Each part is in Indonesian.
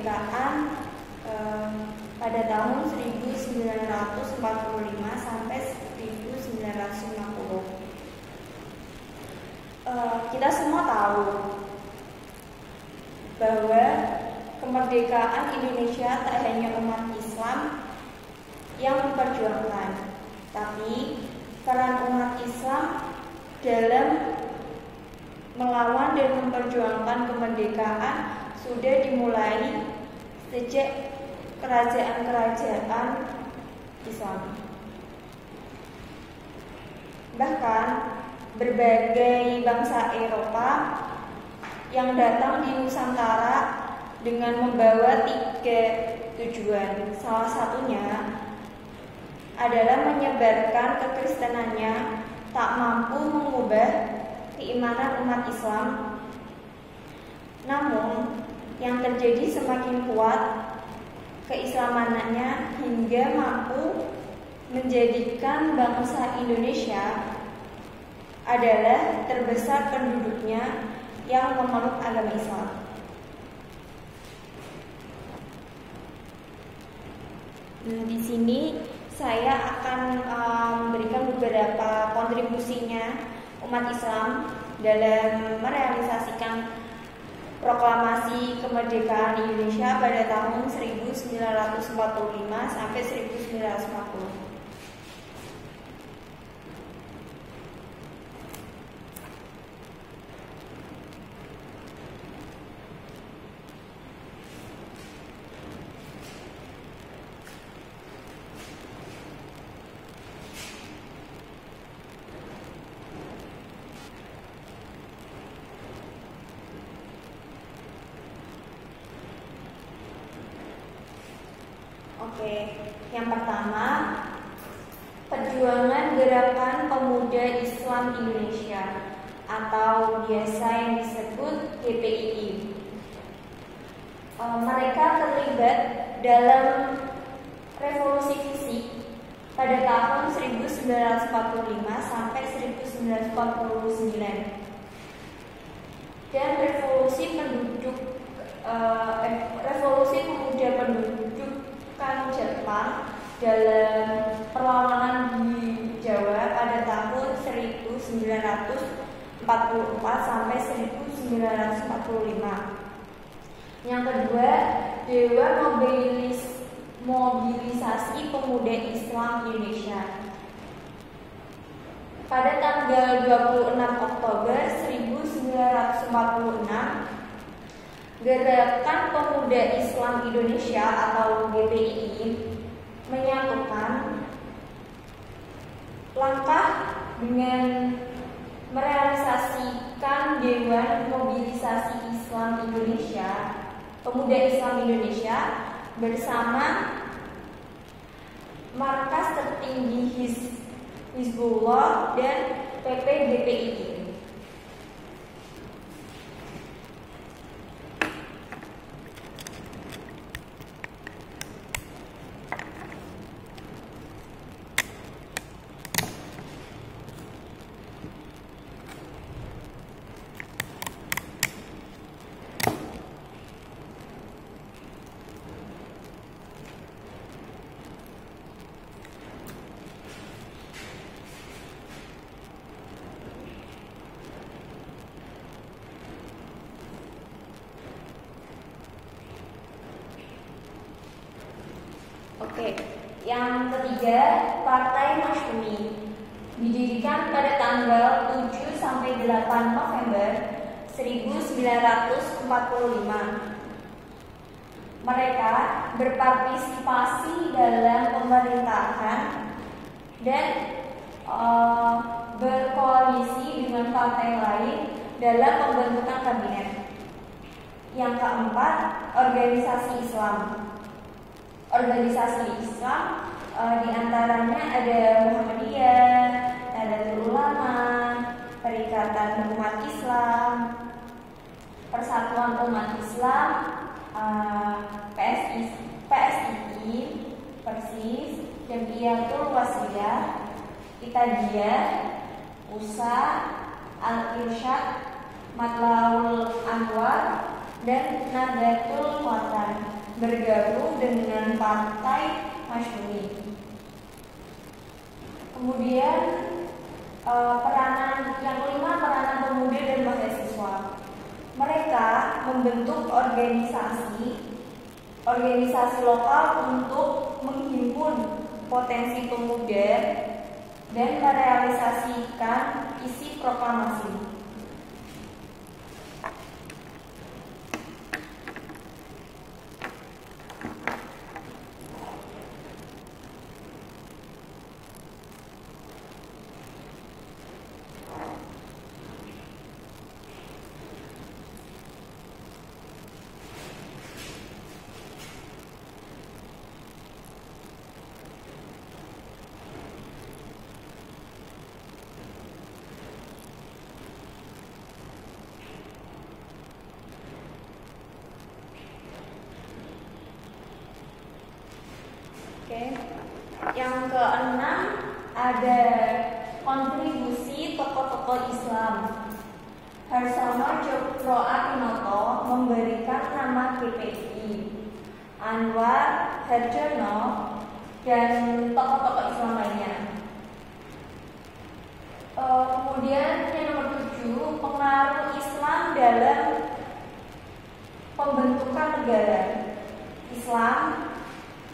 kemerdekaan pada tahun 1945 sampai 1950. Kita semua tahu bahwa kemerdekaan Indonesia tak hanya umat Islam yang memperjuangkan, tapi peran umat Islam dalam melawan dan memperjuangkan kemerdekaan sudah dimulai sejak kerajaan-kerajaan Islam. Bahkan berbagai bangsa Eropa yang datang di Nusantara dengan membawa 3 tujuan. Salah satunya adalah menyebarkan kekristenannya, tak mampu mengubah keimanan umat Islam. Namun yang terjadi semakin kuat keislamannya hingga mampu menjadikan bangsa Indonesia adalah terbesar penduduknya yang memeluk agama Islam. Nah, di sini saya akan memberikan beberapa kontribusinya umat Islam dalam merealisasikan proklamasi kemerdekaan Indonesia pada tahun 1945 sampai 1950. Oke, yang pertama, perjuangan Gerakan Pemuda Islam Indonesia atau biasa yang disebut GPII. Mereka terlibat dalam revolusi fisik pada tahun 1945 sampai 1949 dan revolusi pemuda pendudukan Jepang dalam perlawanan di Jawa pada tahun 1944 sampai 1945. Yang kedua, Dewan Mobilisasi Pemuda Islam Indonesia. Pada tanggal 26 Oktober 1946, Gerakan Pemuda Islam Indonesia atau GPII menyatukan langkah dengan merealisasikan Dewan Mobilisasi Islam Indonesia, Pemuda Islam Indonesia bersama markas tertinggi Hizbullah dan PP GPII. Oke, yang ketiga, Partai Masyumi didirikan pada tanggal 7 sampai 8 November 1945. Mereka berpartisipasi dalam pemerintahan dan berkoalisi dengan partai lain dalam pembentukan kabinet. Yang keempat, organisasi Islam. Organisasi Islam diantaranya ada Muhammadiyah, Nahdlatul Ulama, Perikatan Umat Islam, Persatuan Umat Islam, PSII, Persis, Jamiyatul Wasliyah, Itadiyah, USA, Al-Irsyad, Matlaul Anwar, dan Nahdlatul Watan. bergabung dengan Partai Masyumi. Kemudian peranan yang kelima, peranan pemuda dan mahasiswa. Mereka membentuk organisasi lokal untuk menghimpun potensi pemuda dan merealisasikan isi proklamasi. Yang keenam ada kontribusi tokoh-tokoh Islam. Harsono Cokroaminoto memberikan nama GPI, Anwar Harjono dan tokoh-tokoh Islam lainnya. Kemudian yang nomor 7, pengaruh Islam dalam pembentukan negara. Islam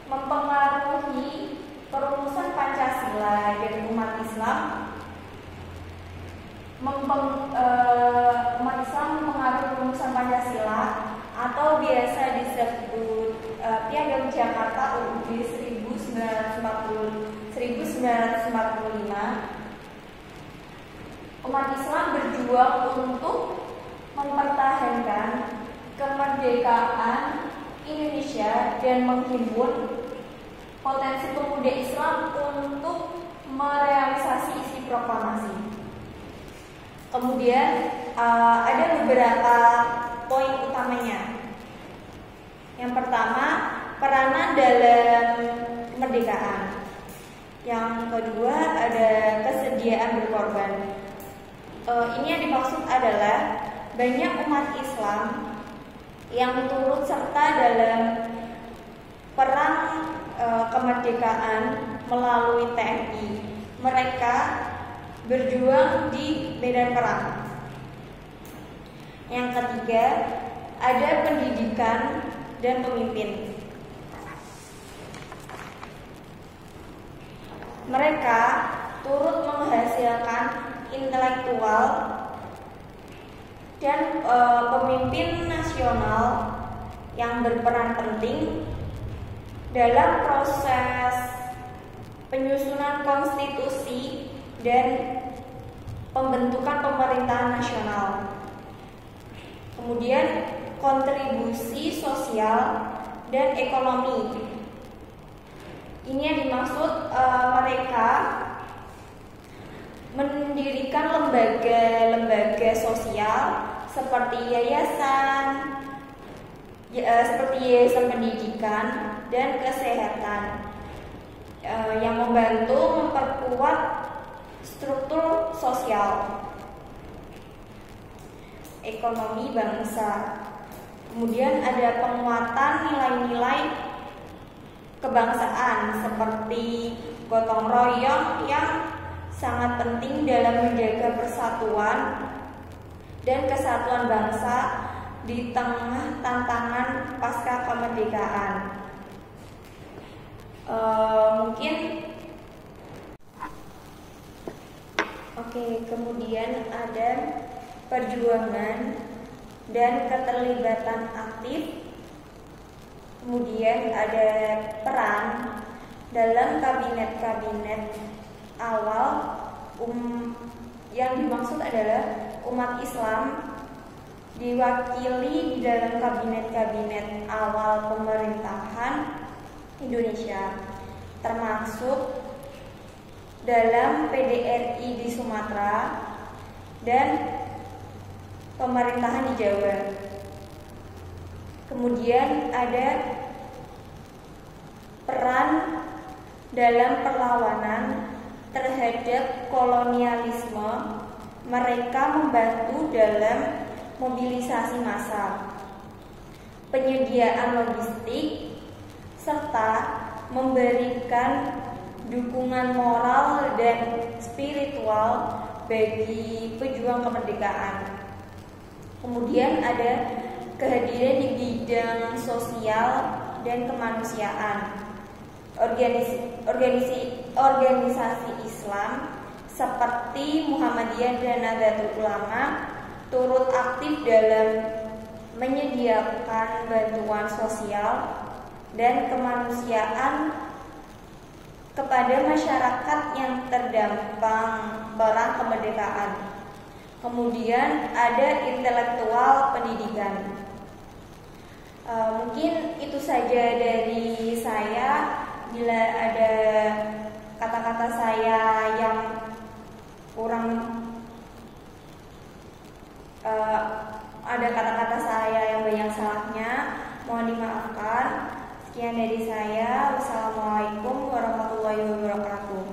mempengaruhi perumusan Pancasila dan umat Islam mempengaruhi perumusan Pancasila atau biasa disebut Piagam Jakarta UUD 1945. Umat Islam berjuang untuk mempertahankan kemerdekaan Indonesia dan menghimpun potensi pemuda Islam untuk merealisasi isi proklamasi. Kemudian ada beberapa poin utamanya. Yang pertama, peranan dalam kemerdekaan. Yang kedua, ada kesediaan berkorban. Ini yang dimaksud adalah banyak umat Islam yang turut serta dalam perang kemerdekaan melalui TNI. Mereka berjuang di medan perang. Yang ketiga, ada pendidikan dan pemimpin. Mereka turut menghasilkan intelektual dan pemimpin nasional yang berperan penting dalam proses penyusunan konstitusi dan pembentukan pemerintahan nasional. Kemudian kontribusi sosial dan ekonomi. Ini yang dimaksud mereka mendirikan lembaga-lembaga sosial seperti yayasan pendidikan dan kesehatan yang membantu memperkuat struktur sosial ekonomi bangsa. Kemudian ada penguatan nilai-nilai kebangsaan seperti gotong royong yang sangat penting dalam menjaga persatuan dan kesatuan bangsa di tengah tantangan pasca kemerdekaan. Kemudian ada perjuangan dan keterlibatan aktif. Kemudian ada peran dalam kabinet-kabinet awal yang dimaksud adalah umat Islam diwakili di dalam kabinet-kabinet awal pemerintahan Indonesia, termasuk dalam PDRI di Sumatera dan pemerintahan di Jawa. Kemudian ada peran dalam perlawanan terhadap kolonialisme. Mereka membantu dalam mobilisasi massa. penyediaan logistik, serta memberikan dukungan moral dan spiritual bagi pejuang kemerdekaan. Kemudian ada kehadiran di bidang sosial dan kemanusiaan. Organisasi Islam seperti Muhammadiyah dan Nahdlatul Ulama turut aktif dalam menyediakan bantuan sosial dan kemanusiaan kepada masyarakat yang terdampak perang kemerdekaan. Kemudian ada intelektual pendidikan. Mungkin itu saja dari saya. Bila ada kata-kata saya yang kurang, ada kata-kata saya yang banyak salahnya, mohon dimaafkan. Sekian dari saya. Wassalamualaikum warahmatullahi wabarakatuh.